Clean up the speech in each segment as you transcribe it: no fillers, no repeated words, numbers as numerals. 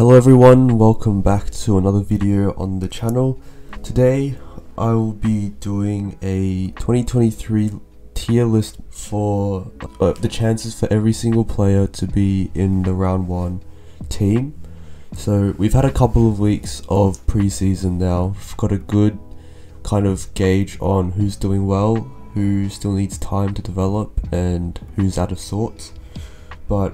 Hello everyone, welcome back to another video on the channel. Today I will be doing a 2023 tier list for the chances for every single player to be in the round 1 team. So we've had a couple of weeks of pre-season now. We've got a good kind of gauge on who's doing well, who still needs time to develop, and who's out of sorts. But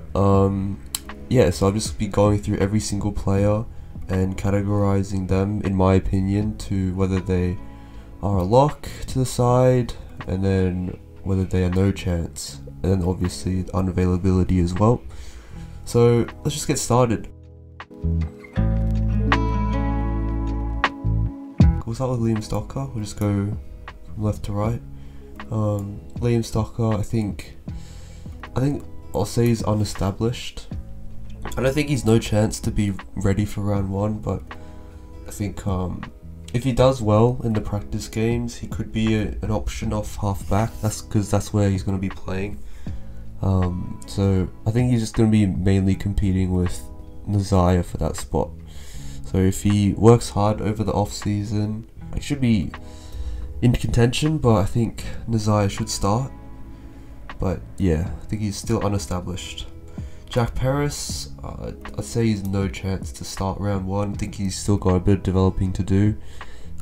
yeah, so I'll just be going through every single player and categorizing them, in my opinion, to whether they are a lock to the side, and then whether they are no chance, and then obviously unavailability as well. So let's just get started. We'll start with Liam Stocker. We'll just go from left to right. Liam Stocker, I think I'll say he's unestablished. I don't think he's no chance to be ready for round 1, but I think if he does well in the practice games, he could be an option off half back. That's because that's where he's going to be playing. So I think he's just going to be mainly competing with Nazaya for that spot. So if he works hard over the off season, he should be in contention, but I think Nazaya should start. But yeah, I think he's still unestablished. Jack Paris, I'd say he's no chance to start round 1. I think he's still got a bit of developing to do,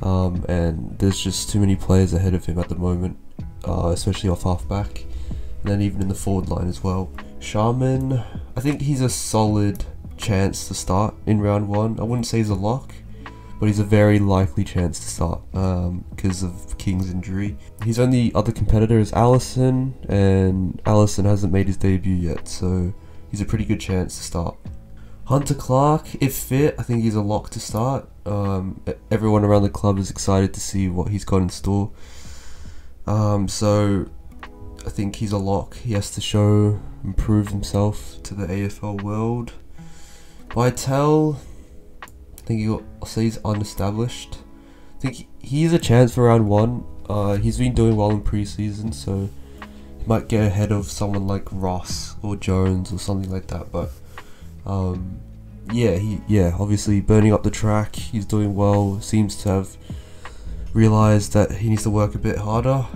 and there's just too many players ahead of him at the moment, especially off halfback, and then even in the forward line as well. Sharman, I think he's a solid chance to start in round 1. I wouldn't say he's a lock, but he's a very likely chance to start because of King's injury. His only other competitor is Allison, and Allison hasn't made his debut yet, so he's a pretty good chance to start. Hunter Clark, if fit, I think he's a lock to start. Everyone around the club is excited to see what he's got in store. So I think he's a lock. He has to improve himself to the AFL world. Vital, I think I'll say he's unestablished. I think he's a chance for round 1. He's been doing well in pre-season, so might get ahead of someone like Ross or Jones or something like that, but yeah, obviously burning up the track, he's doing well. Seems to have realized that he needs to work a bit harder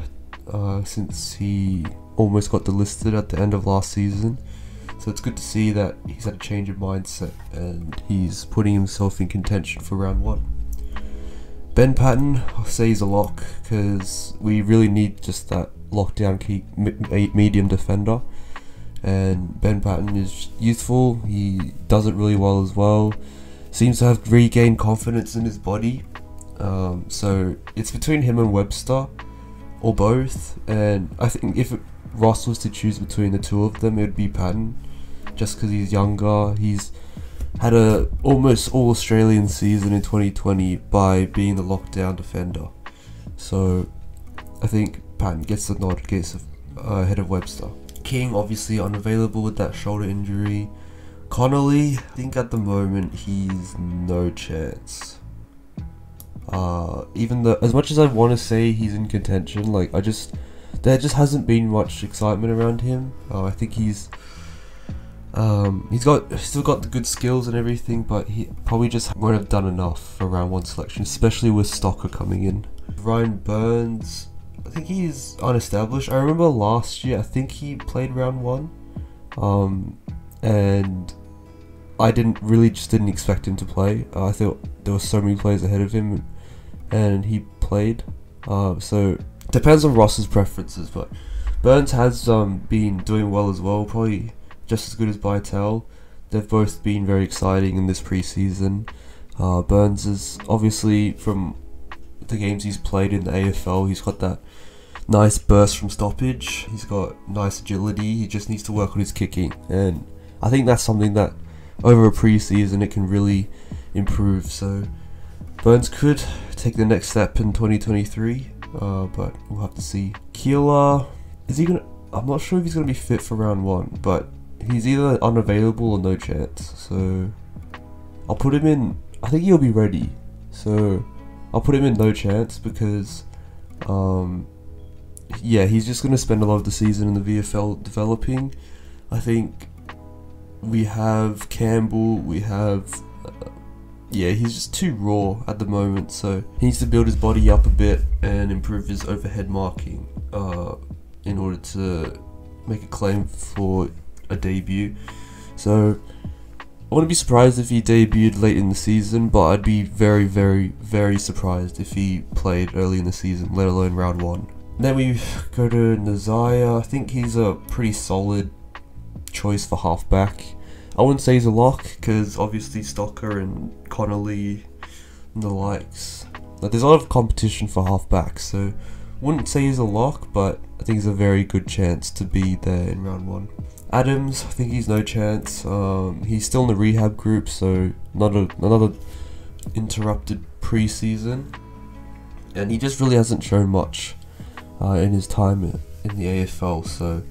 since he almost got delisted at the end of last season. So it's good to see that he's had a change of mindset and he's putting himself in contention for round 1. Ben Patton, I'll say he's a lock because we really need just that lockdown key medium defender, and Ben Patton is youthful. He does it really well as well. Seems to have regained confidence in his body. So it's between him and Webster or both, and I think if Ross was to choose between the two of them, it would be Patton, just because he's younger. He's had a almost all Australian season in 2020 by being the lockdown defender, so I think Patton gets the nod, gets ahead of Webster. King obviously unavailable with that shoulder injury. Connolly, I think at the moment he's no chance. Even though, as much as I want to say he's in contention, like there just hasn't been much excitement around him. I think he's still got the good skills and everything, but he probably just won't have done enough for round 1 selection, especially with Stocker coming in. Ryan Burns, I think he's unestablished. I remember last year, I think he played round 1, and I just didn't expect him to play. I thought there were so many players ahead of him, and he played. So depends on Ross's preferences, but Burns has been doing well as well, probably just as good as Vital. They've both been very exciting in this pre-season. Burns is obviously, from the games he's played in the AFL, he's got that nice burst from stoppage, he's got nice agility. He just needs to work on his kicking, and I think that's something that over a pre-season it can really improve. So Burns could take the next step in 2023, but we'll have to see. Keeler, I'm not sure if he's gonna be fit for round 1, but he's either unavailable or no chance, so I'll put him in. I think he'll be ready, so I'll put him in no chance because yeah, he's just going to spend a lot of the season in the VFL developing. I think we have Campbell, we have yeah, he's just too raw at the moment, so he needs to build his body up a bit and improve his overhead marking in order to make a claim for a debut. So I wouldn't be surprised if he debuted late in the season, but I'd be very, very, very surprised if he played early in the season, let alone round 1. And then we go to Nazaya. I think he's a pretty solid choice for halfback. I wouldn't say he's a lock, because obviously Stocker and Connolly and the likes. Like, there's a lot of competition for halfbacks, so wouldn't say he's a lock, but I think he's a very good chance to be there in round 1. Adams, I think he's no chance. He's still in the rehab group, so another interrupted pre-season, and he just really hasn't shown much in his time in the AFL. So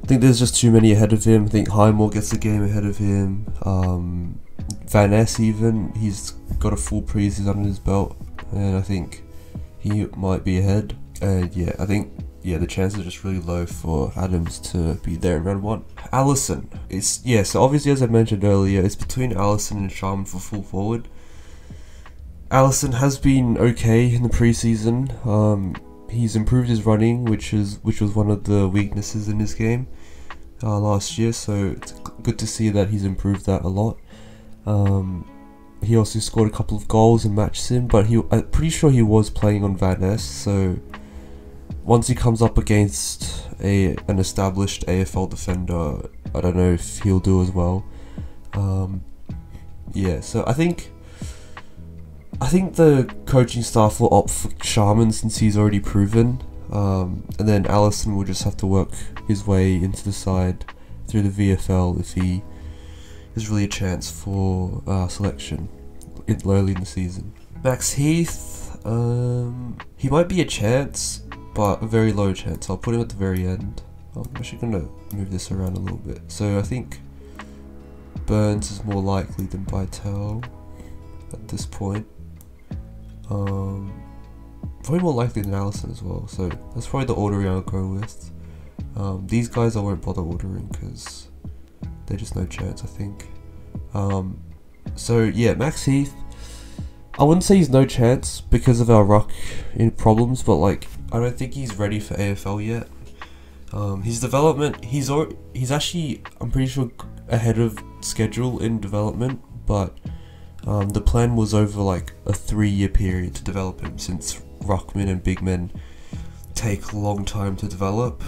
I think there's just too many ahead of him. I think Highmore gets a game ahead of him. Van Ness, even, he's got a full pre-season under his belt, and I think he might be ahead. And yeah, I think the chances are just really low for Adams to be there in round 1. Allison, so obviously, as I mentioned earlier, it's between Allison and Sharman for full forward. Allison has been okay in the preseason. He's improved his running, which was one of the weaknesses in his game last year. So it's good to see that he's improved that a lot. He also scored a couple of goals and matched sim, but I'm pretty sure he was playing on Van Ness. So once he comes up against an established AFL defender, I don't know if he'll do as well. Yeah, so I think the coaching staff will opt for Sharman since he's already proven, and then Allison will just have to work his way into the side through the VFL if he is really a chance for selection early in the season. Max Heath, he might be a chance, but a very low chance. I'll put him at the very end. I'm actually going to move this around a little bit. So I think Burns is more likely than Vital at this point. Probably more likely than Allison as well. So that's probably the ordering I'll go with. These guys I won't bother ordering because they're just no chance, I think. So yeah, Max Heath, I wouldn't say he's no chance because of our ruck in problems, but like, I don't think he's ready for AFL yet. His development, he's actually, I'm pretty sure, ahead of schedule in development, but the plan was over like a 3-year period to develop him, since ruckmen and big men take a long time to develop.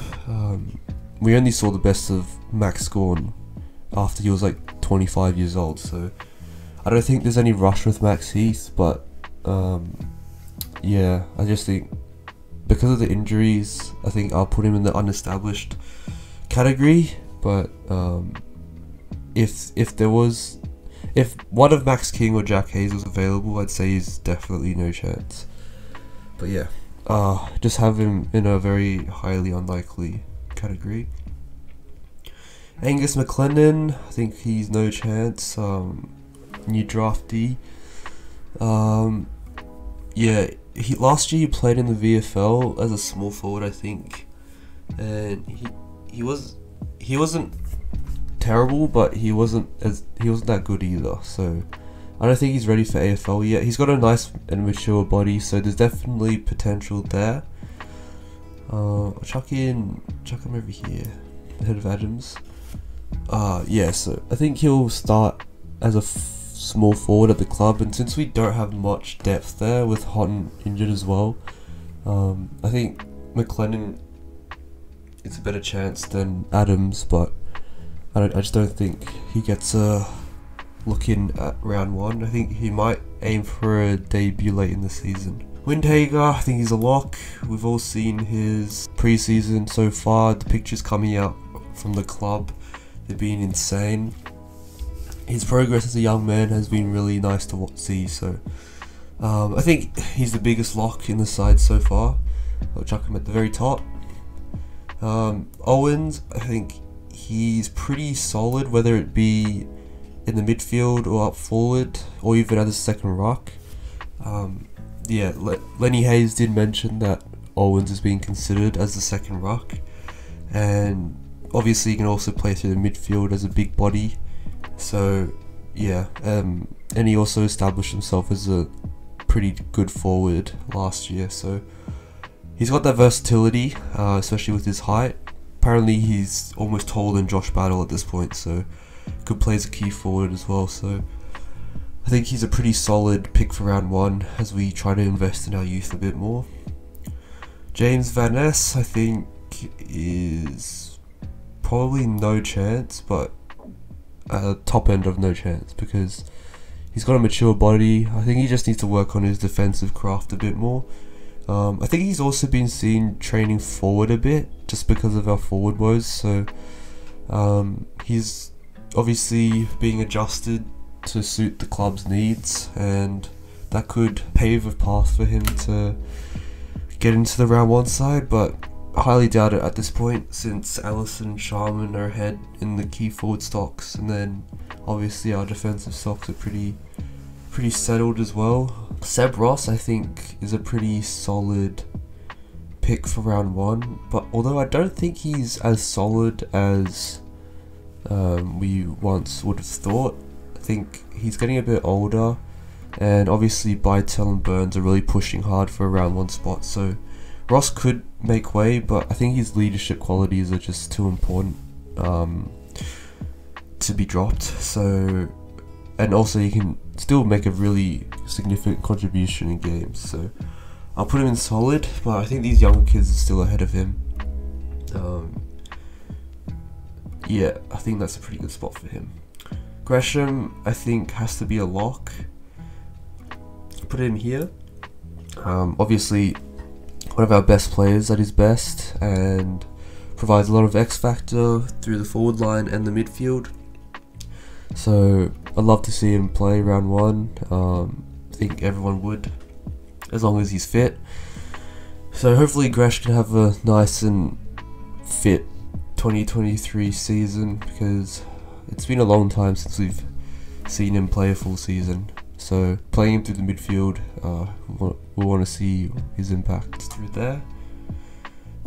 We only saw the best of Max Scorn after he was like 25 years old, so I don't think there's any rush with Max Heath, but yeah, I just think because of the injuries, I think I'll put him in the unestablished category. But if one of Max King or Jack Hayes was available, I'd say he's definitely no chance. But yeah, just have him in a very highly unlikely category. Angus McLennan, I think he's no chance. New draftee. Yeah, last year he played in the VFL as a small forward, I think, and he wasn't terrible, but he wasn't that good either. So I don't think he's ready for AFL yet. He's got a nice and mature body, so there's definitely potential there. I'll chuck him over here ahead of Adams. Yeah, so I think he'll start as a small forward at the club, and since we don't have much depth there with Houghton injured as well, I think McLennan is a better chance than Adams, but I just don't think he gets a look in at round 1. I think he might aim for a debut late in the season. Windhager, I think he's a lock. We've all seen his pre-season so far. The pictures coming out from the club, they've been insane. His progress as a young man has been really nice to see, so I think he's the biggest lock in the side so far. I'll chuck him at the very top. Owens, I think he's pretty solid, whether it be in the midfield or up forward, or even as a second ruck. Yeah, Lenny Hayes did mention that Owens is being considered as the second ruck, and obviously he can also play through the midfield as a big body. So yeah, and he also established himself as a pretty good forward last year, so he's got that versatility, especially with his height. Apparently he's almost taller than Josh Battle at this point, so could play as a key forward as well. So I think he's a pretty solid pick for round 1 as we try to invest in our youth a bit more. James Van Ness, I think, is probably no chance, but at the top end of no chance, because he's got a mature body. I think he just needs to work on his defensive craft a bit more. I think he's also been seen training forward a bit just because of our forward woes, so he's obviously being adjusted to suit the club's needs, and that could pave a path for him to get into the round 1 side, but I highly doubt it at this point, since Allison and Sharman are ahead in the key forward stocks, and then obviously our defensive stocks are pretty settled as well. Seb Ross, I think, is a pretty solid pick for round 1, but although I don't think he's as solid as we once would have thought. I think he's getting a bit older, and obviously Bytel and Burns are really pushing hard for a round 1 spot, so Ross could make way, but I think his leadership qualities are just too important to be dropped. So, and also he can still make a really significant contribution in games, so I'll put him in solid, but I think these younger kids are still ahead of him. Yeah, I think that's a pretty good spot for him. Gresham, I think, has to be a lock. Put him here. Obviously, one of our best players at his best, and provides a lot of X factor through the forward line and the midfield. So I'd love to see him play round 1. I think everyone would, as long as he's fit. So hopefully Gresh can have a nice and fit 2023 season, because it's been a long time since we've seen him play a full season. So playing him through the midfield, we want to see his impact through there.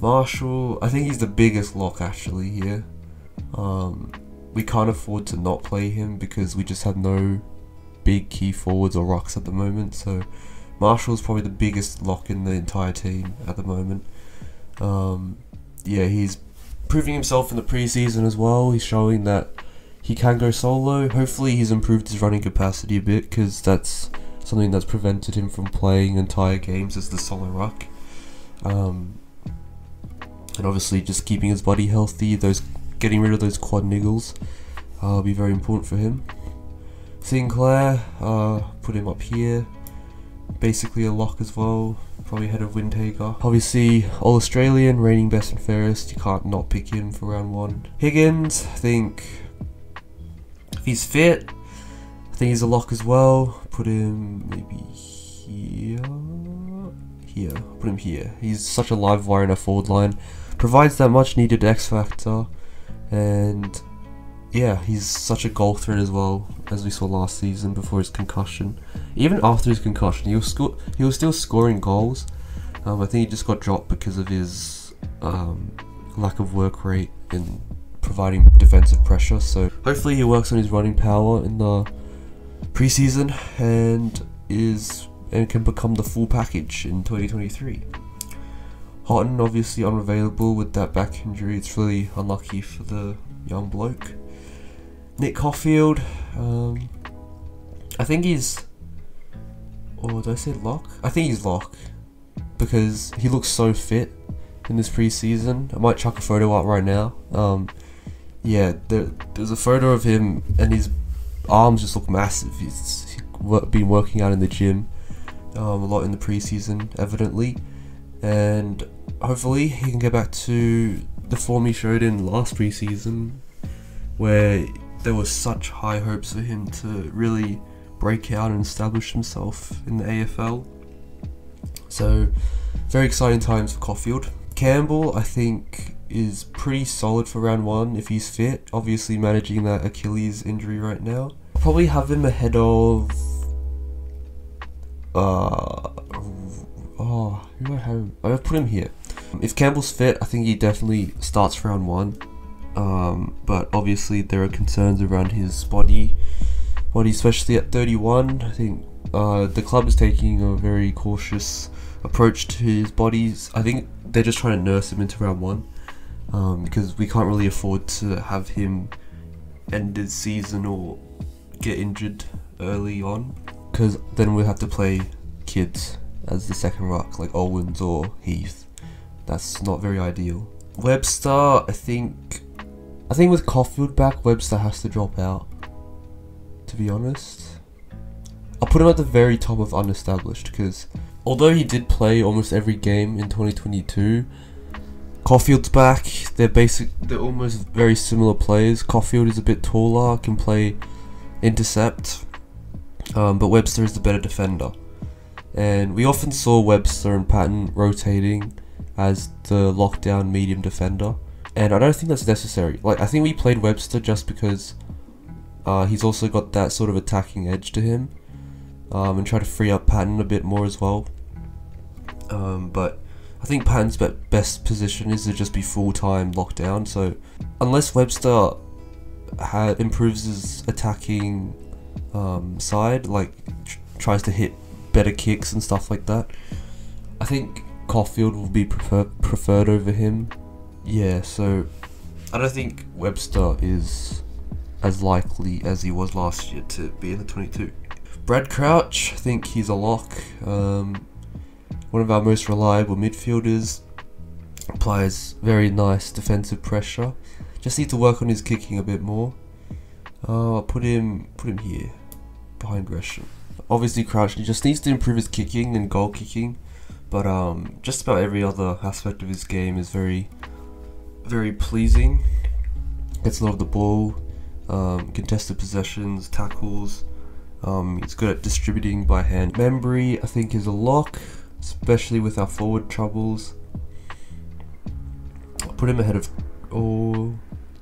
Marshall, I think he's the biggest lock actually here. We can't afford to not play him because we just have no big key forwards or rocks at the moment. So Marshall's probably the biggest lock in the entire team at the moment. Yeah, he's proving himself in the pre-season as well. He's showing that he can go solo. Hopefully he's improved his running capacity a bit, because that's something that's prevented him from playing entire games as the solo ruck. And obviously just keeping his body healthy, getting rid of those quad niggles will be very important for him. Sinclair, put him up here. Basically a lock as well, probably ahead of Windhager. Obviously All Australian, reigning best and fairest, you can't not pick him for round 1. Higgins, I think if he's fit, I think he's a lock as well. Put him maybe here. Put him here. He's such a live wire in our forward line, provides that much needed X factor, and yeah, he's such a goal threat as well, as we saw last season before his concussion. Even after his concussion, he was still scoring goals. I think he just got dropped because of his lack of work rate in providing defensive pressure. So hopefully he works on his running power in the pre-season and can become the full package in 2023. Houghton obviously unavailable with that back injury. It's really unlucky for the young bloke. Nick Caulfield, I think he's, or did I say lock? I think he's lock, because he looks so fit in this pre-season. I might chuck a photo out right now. Yeah, there's a photo of him and his arms just look massive. He's been working out in the gym a lot in the pre-season, evidently, and hopefully he can get back to the form he showed in last pre-season, where there was such high hopes for him to really break out and establish himself in the AFL. So very exciting times for Caulfield. Campbell, I think, is pretty solid for round 1 if he's fit, obviously managing that Achilles injury right now. I'll probably have him ahead of who do I have him? I'll put him here. If Campbell's fit, I think he definitely starts round 1. But obviously there are concerns around his body body, especially at 31. I think the club is taking a very cautious approach to his bodies. I think they're just trying to nurse him into round 1 because we can't really afford to have him end his season or get injured early on, because then we'll have to play kids as the second ruck like Owens or Heath. That's not very ideal. Webster, I think with Caulfield back, Webster has to drop out, to be honest. I'll put him at the very top of unestablished, because although he did play almost every game in 2022, Caulfield's back. They're almost very similar players. Caulfield is a bit taller, can play intercept, but Webster is the better defender. And we often saw Webster and Patton rotating as the lockdown medium defender, and I don't think that's necessary. Like, I think we played Webster just because he's also got that sort of attacking edge to him, and try to free up Patton a bit more as well. But I think Patton's best position is to just be full-time lockdown, so unless Webster improves his attacking side, like tries to hit better kicks and stuff like that, I think Caulfield will be preferred over him. Yeah, so I don't think Webster is as likely as he was last year to be in the 22. Brad Crouch, I think he's a lock. One of our most reliable midfielders, applies very nice defensive pressure. Just need to work on his kicking a bit more. I'll put him here, behind Gresham. Obviously Crouch just needs to improve his kicking and goal kicking, but just about every other aspect of his game is very, very pleasing. Gets a lot of the ball, contested possessions, tackles. He's good at distributing by hand. Membry, I think, is a lock, especially with our forward troubles. I'll put him ahead of,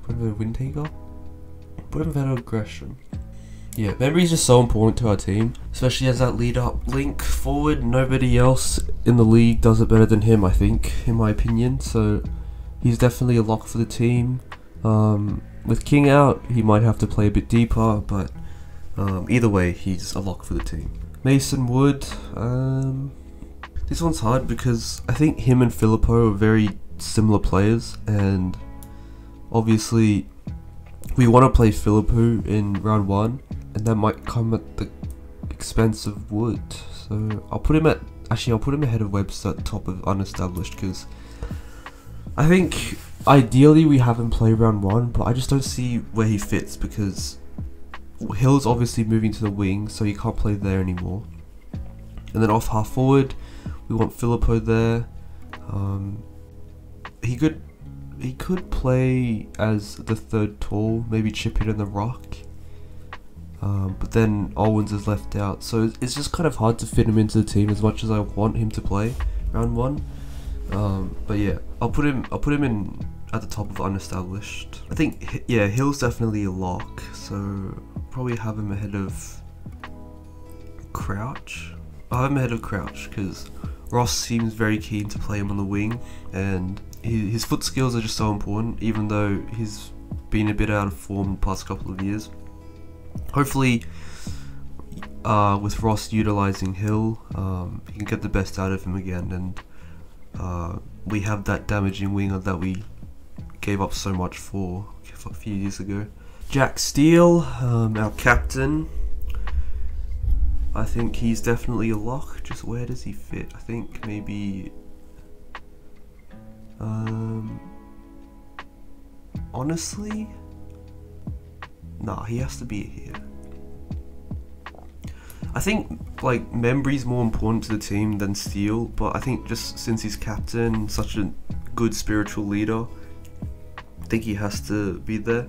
Windhager? Put him ahead of Gresham. Yeah, Membry is just so important to our team, especially as that lead-up link forward. Nobody else in the league does it better than him, I think, in my opinion. So he's definitely a lock for the team. With King out, he might have to play a bit deeper, but either way, he's a lock for the team. Mason Wood, this one's hard because I think him and Filippo are very similar players, and obviously we want to play Filippo in round 1, and that might come at the expense of Wood. So I'll put him ahead of Webster at the top of unestablished, because I think ideally we have him play round 1, but I just don't see where he fits, because Hill's obviously moving to the wing, so he can't play there anymore. And then off half forward, we want Filippo there. He could play as the third tall, maybe chip it in the rock. But then Owens is left out, so it's just kind of hard to fit him into the team as much as I want him to play round 1. But yeah, I'll put him in at the top of unestablished. I think, yeah, Hill's definitely a lock, so probably have him ahead of Crouch. I'll have him ahead of Crouch because Ross seems very keen to play him on the wing, and his foot skills are just so important, even though he's been a bit out of form the past couple of years. Hopefully, with Ross utilising Hill, he can get the best out of him again, and we have that damaging winger that we gave up so much for a few years ago. Jack Steele, our captain, I think he's definitely a lock. Just where does he fit? I think maybe honestly, nah, he has to be here. I think like Membry's more important to the team than Steele, but I think just since he's captain, such a good spiritual leader, I think he has to be there.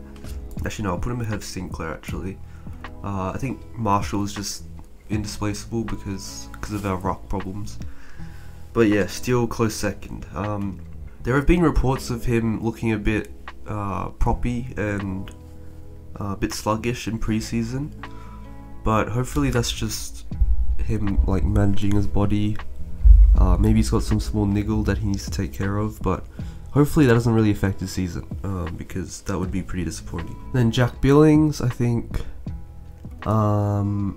Actually no, I'll put him ahead of Sinclair actually. I think Marshall is just indisplaceable because of our ruck problems. But yeah, Steele close second. There have been reports of him looking a bit proppy and a bit sluggish in pre-season, but hopefully that's just him like managing his body. Maybe he's got some small niggle that he needs to take care of, but hopefully that doesn't really affect his season, because that would be pretty disappointing. Then Jack Billings, I think Oh,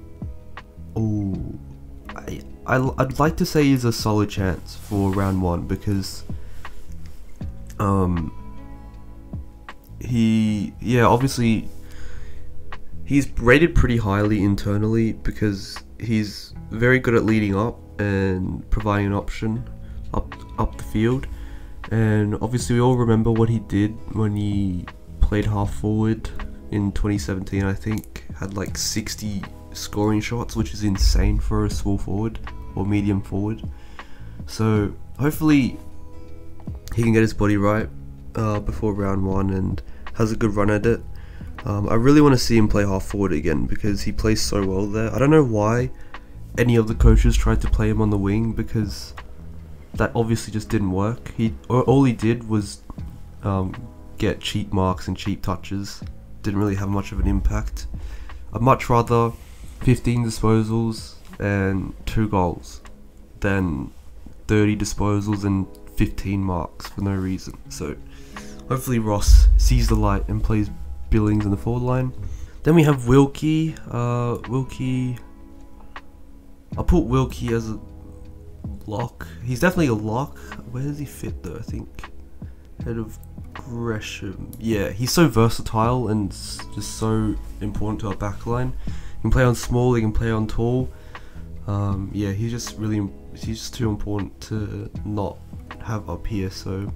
I'd like to say he's a solid chance for round 1 because obviously he's rated pretty highly internally because he's very good at leading up and providing an option up the field. And obviously we all remember what he did when he played half forward in 2017. I think had like 60 scoring shots, which is insane for a small forward or medium forward. So hopefully he can get his body right before round 1 and has a good run at it. I really want to see him play half forward again because he plays so well there. I don't know why any of the coaches tried to play him on the wing, because that obviously just didn't work. All he did was get cheap marks and cheap touches. Didn't really have much of an impact. I'd much rather 15 disposals and 2 goals than 30 disposals and 15 marks for no reason. So hopefully Ross sees the light and plays Billings in the forward line. Then we have Wilkie. I'll put Wilkie as a lock. He's definitely a lock. Where does he fit though? I think head of Gresham. Yeah, he's so versatile and just so important to our backline. He can play on small, he can play on tall. Yeah, he's just too important to not have up here. So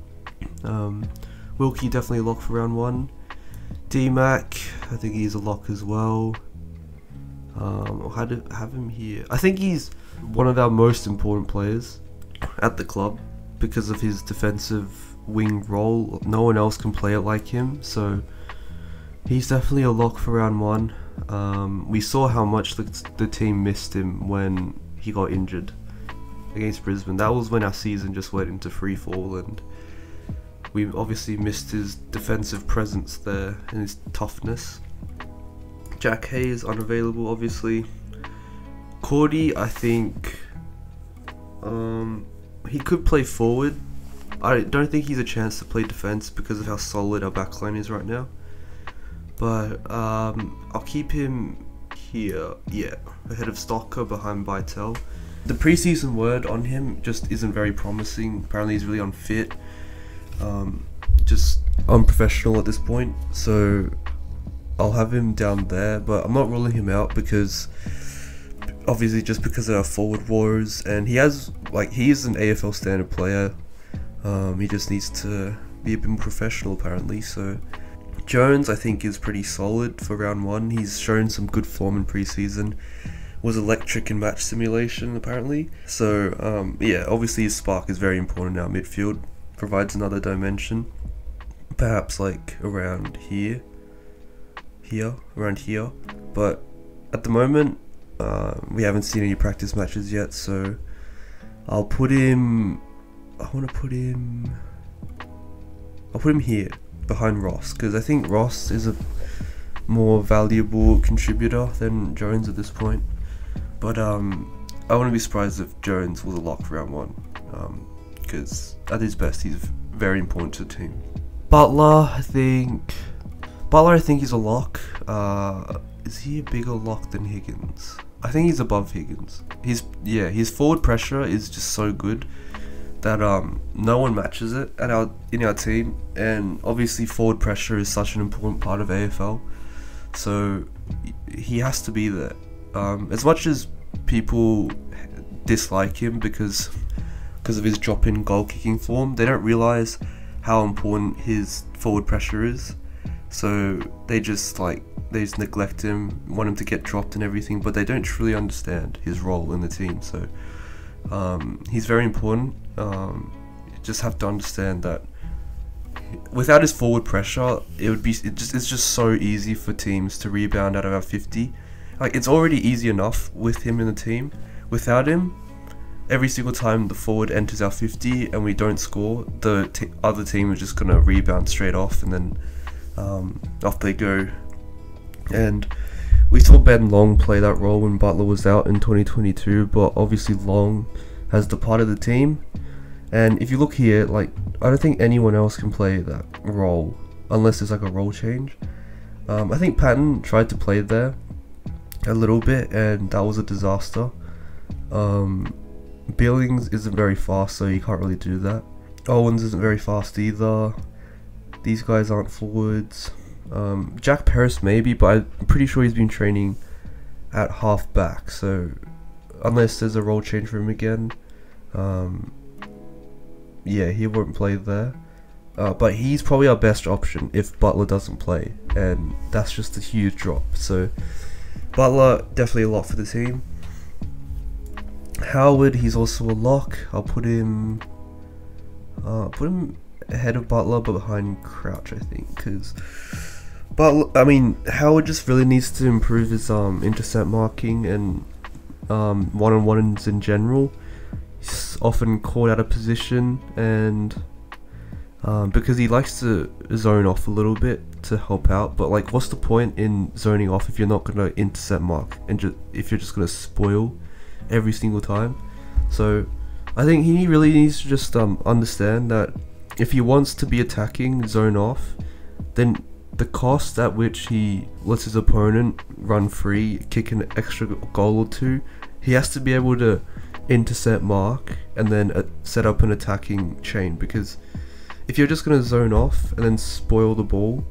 Wilkie definitely a lock for round 1. D-Mac, I think he's a lock as well. I'll have him here. I think he's one of our most important players at the club because of his defensive wing role. No one else can play it like him, so he's definitely a lock for round 1. We saw how much the team missed him when he got injured against Brisbane. That was when our season just went into free fall, and we obviously missed his defensive presence there and his toughness. Jack Hayes unavailable, obviously. Cordy, I think he could play forward. I don't think he's a chance to play defense because of how solid our backline is right now. But I'll keep him here, yeah, ahead of Stocker, behind Bytel. The preseason word on him just isn't very promising. Apparently he's really unfit, just unprofessional at this point. So I'll have him down there, but I'm not ruling him out because obviously just because of our forward wars, and he is an AFL standard player. He just needs to be a bit more professional apparently. So Jones I think is pretty solid for round 1. He's shown some good form in preseason. Was electric in match simulation apparently. So yeah, obviously his spark is very important in our midfield. Provides another dimension. Perhaps like around here, but at the moment we haven't seen any practice matches yet, so I'll put him here behind Ross, because I think Ross is a more valuable contributor than Jones at this point. But I wouldn't be surprised if Jones was a lock for round 1, because at his best he's very important to the team. Butler, I think he's a lock. Is he a bigger lock than Higgins? I think he's above Higgins. His forward pressure is just so good that no one matches it in our team, and obviously forward pressure is such an important part of AFL, so he has to be there. As much as people dislike him because of his drop in goal kicking form, they don't realise how important his forward pressure is. So they just neglect him, want him to get dropped and everything, but they don't truly understand his role in the team. So he's very important. You just have to understand that without his forward pressure, it's just so easy for teams to rebound out of our 50. Like, it's already easy enough with him in the team. Without him, every single time the forward enters our 50 and we don't score, the other team is just gonna rebound straight off, and then off they go. And we saw Ben Long play that role when Butler was out in 2022, but obviously Long has departed the team. And if you look here, like, I don't think anyone else can play that role unless there's like a role change. I think Patton tried to play there a little bit, and that was a disaster. Billings isn't very fast, so you can't really do that. Owens isn't very fast either. These guys aren't forwards. Jack Paris maybe, but I'm pretty sure he's been training at half back, so unless there's a role change for him again, yeah, he won't play there. But he's probably our best option if Butler doesn't play, and that's just a huge drop. So Butler definitely a lock for the team. Howard, he's also a lock. I'll put him ahead of Butler, but behind Crouch, I think, because Howard just really needs to improve his intercept marking and one-on-ones in general. He's often caught out of position, and because he likes to zone off a little bit to help out, but like, what's the point in zoning off if you're not going to intercept mark, and if you're just going to spoil every single time? So I think he really needs to just understand that if he wants to be attacking zone off, then the cost at which he lets his opponent run free, kick an extra goal or two, he has to be able to intercept mark and then set up an attacking chain, because if you're just going to zone off and then spoil the ball,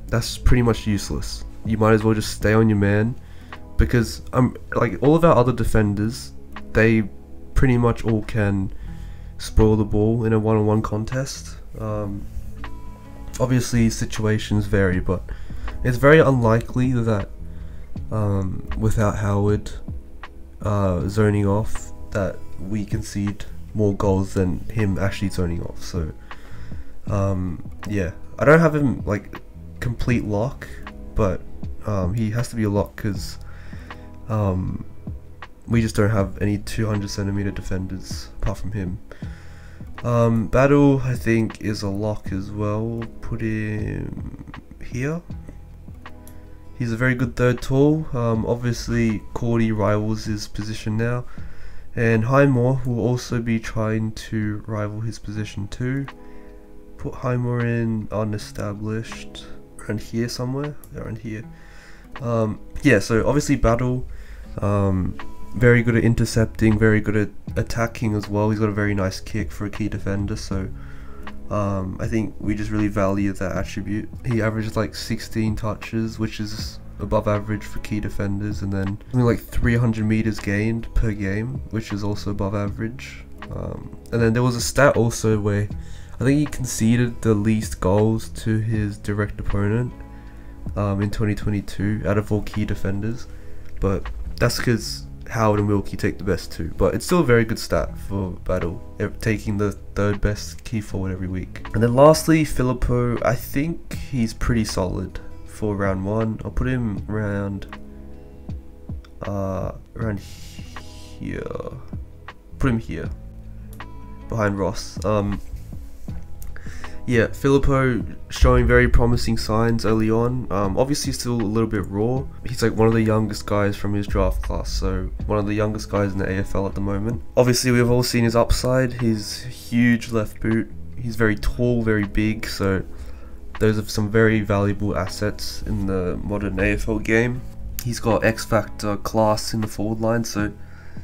that's pretty much useless. You might as well just stay on your man, because like all of our other defenders, they pretty much all can spoil the ball in a one-on-one contest. Obviously situations vary, but it's very unlikely that without Howard zoning off, that we concede more goals than him actually zoning off. So yeah, I don't have him like complete lock, but he has to be a lock because we just don't have any 200cm defenders apart from him. Battle, I think, is a lock as well. Put him here. He's a very good third tall. Obviously Cordy rivals his position now, and Highmore will also be trying to rival his position too. Put Highmore in unestablished, around here somewhere, around here. Yeah, so obviously Battle, very good at intercepting, very good at attacking as well. He's got a very nice kick for a key defender, so I think we just really value that attribute. He averages like 16 touches, which is above average for key defenders, and then something like 300 meters gained per game, which is also above average. And then there was a stat also where I think he conceded the least goals to his direct opponent in 2022 out of all key defenders, but that's because Howard and Wilkie take the best two, but it's still a very good stat for Battle, taking the third best key forward every week. And then lastly, Filippo, I think he's pretty solid for round one. I'll put him around here. Put him here, behind Ross. Yeah, Filippo showing very promising signs early on. Obviously still a little bit raw. He's like one of the youngest guys from his draft class, so one of the youngest guys in the AFL at the moment. Obviously we've all seen his upside, his huge left boot. He's very tall, very big, so those are some very valuable assets in the modern AFL game. He's got X-Factor class in the forward line, so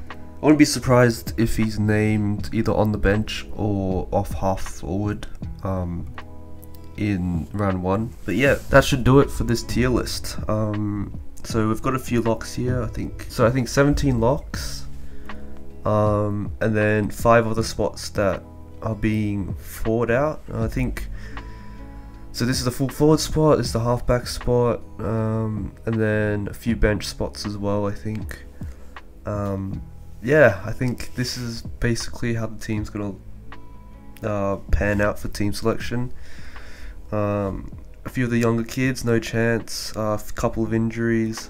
I wouldn't be surprised if he's named either on the bench or off half forward in round one. But yeah, that should do it for this tier list. So we've got a few locks here, I think. So I think 17 locks, and then 5 other spots that are being forward out. I think. So this is the full forward spot, this is the halfback spot, and then a few bench spots as well, I think. Yeah, I think this is basically how the team's gonna pan out for team selection. A few of the younger kids, no chance, a couple of injuries,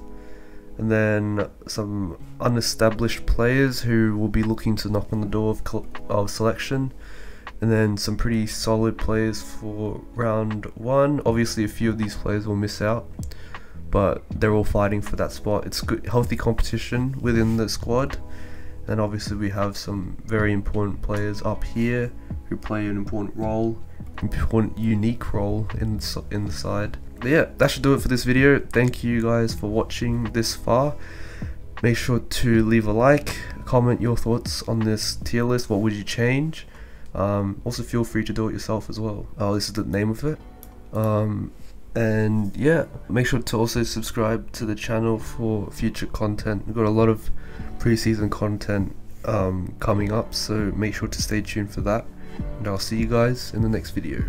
and then some unestablished players who will be looking to knock on the door of selection, and then some pretty solid players for round one. Obviously a few of these players will miss out, but they're all fighting for that spot. It's good, healthy competition within the squad. And obviously we have some very important players up here who play an important role, important unique role in the side. yeah, that should do it for this video. Thank you guys for watching this far. Make sure to leave a like, comment your thoughts on this tier list. What would you change? Also feel free to do it yourself as well. This is the name of it. And yeah, make sure to also subscribe to the channel for future content. We've got a lot of pre-season content coming up, so make sure to stay tuned for that. And I'll see you guys in the next video.